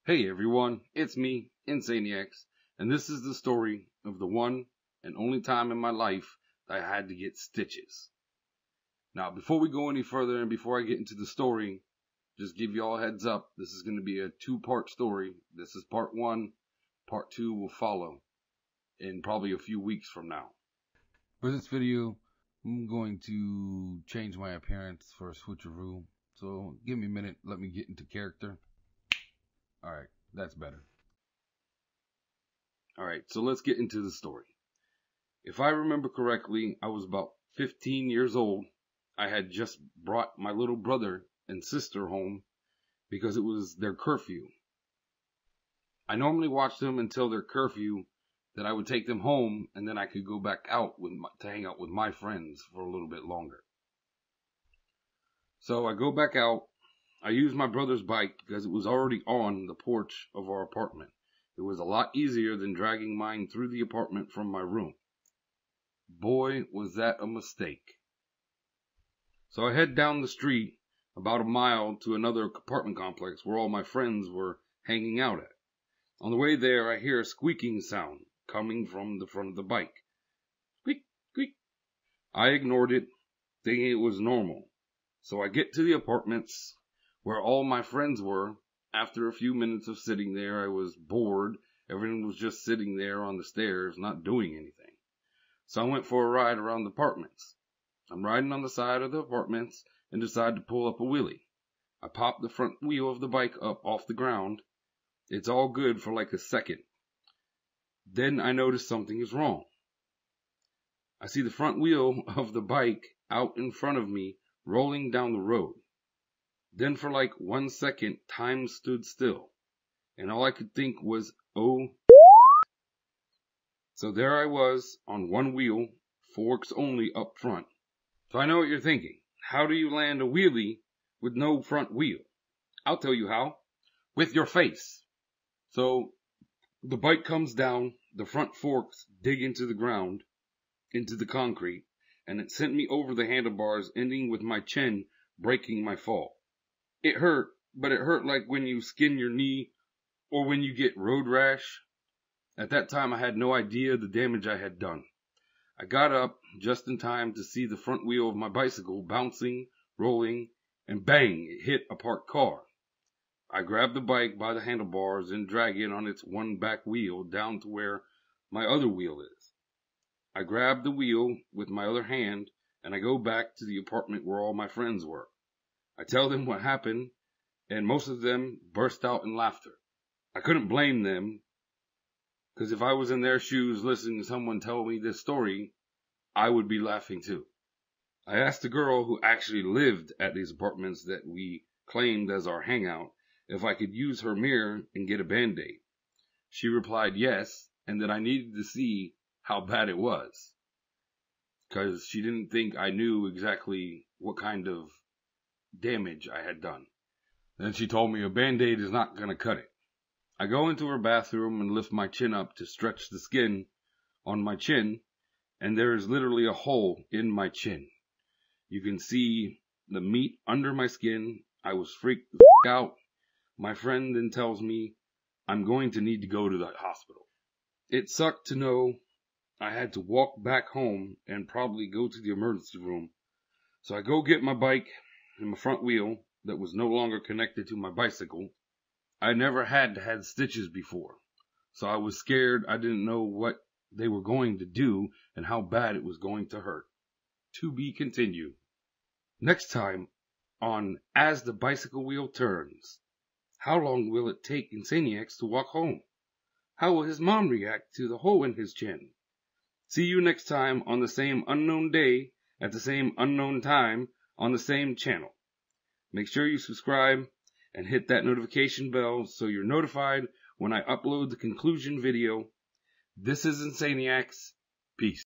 Hey everyone, it's me, Insaniacs, and this is the story of the one and only time in my life that I had to get stitches. Now, before we go any further and before I get into the story, just give you all a heads up, this is going to be a two-part story. This is part one, part two will follow in probably a few weeks from now. For this video, I'm going to change my appearance for a switcheroo, so give me a minute, let me get into character. Alright, that's better. Alright, so let's get into the story. If I remember correctly, I was about 15 years old. I had just brought my little brother and sister home because it was their curfew. I normally watched them until their curfew, then I would take them home, and then I could go back out to hang out with my friends for a little bit longer. So I go back out. I used my brother's bike because it was already on the porch of our apartment. It was a lot easier than dragging mine through the apartment from my room. Boy, was that a mistake. So I head down the street about a mile to another apartment complex where all my friends were hanging out at. On the way there, I hear a squeaking sound coming from the front of the bike. Squeak, squeak. I ignored it, thinking it was normal. So I get to the apartments where all my friends were. After a few minutes of sitting there, I was bored. Everyone was just sitting there on the stairs, not doing anything. So I went for a ride around the apartments. I'm riding on the side of the apartments and decide to pull up a wheelie. I pop the front wheel of the bike up off the ground. It's all good for like a second. Then I notice something is wrong. I see the front wheel of the bike out in front of me rolling down the road. Then for like 1 second, time stood still. And all I could think was, oh. So there I was on one wheel, forks only up front. So I know what you're thinking. How do you land a wheelie with no front wheel? I'll tell you how. With your face. So the bike comes down, the front forks dig into the ground, into the concrete, and it sent me over the handlebars, ending with my chin breaking my fall. It hurt, but it hurt like when you skin your knee or when you get road rash. At that time, I had no idea the damage I had done. I got up just in time to see the front wheel of my bicycle bouncing, rolling, and bang, it hit a parked car. I grabbed the bike by the handlebars and drag it on its one back wheel down to where my other wheel is. I grab the wheel with my other hand and I go back to the apartment where all my friends were. I tell them what happened, and most of them burst out in laughter. I couldn't blame them, because if I was in their shoes listening to someone tell me this story, I would be laughing too. I asked the girl who actually lived at these apartments that we claimed as our hangout if I could use her mirror and get a Band-Aid. She replied yes, and that I needed to see how bad it was, because she didn't think I knew exactly what kind of damage I had done. Then she told me a Band-Aid is not going to cut it. I go into her bathroom and lift my chin up to stretch the skin on my chin, and there is literally a hole in my chin. You can see the meat under my skin. I was freaked the f*** out. My friend then tells me I'm going to need to go to the hospital. It sucked to know I had to walk back home and probably go to the emergency room. So I go get my bike and my front wheel that was no longer connected to my bicycle. I never had stitches before, so I was scared. I didn't know what they were going to do and how bad it was going to hurt. To be continued. Next time on As the Bicycle Wheel Turns. How long will it take Insaniacs to walk home? How will his mom react to the hole in his chin? See you next time on the same unknown day, at the same unknown time, on the same channel. Make sure you subscribe and hit that notification bell so you're notified when I upload the conclusion video. This is Insaniacs. Peace.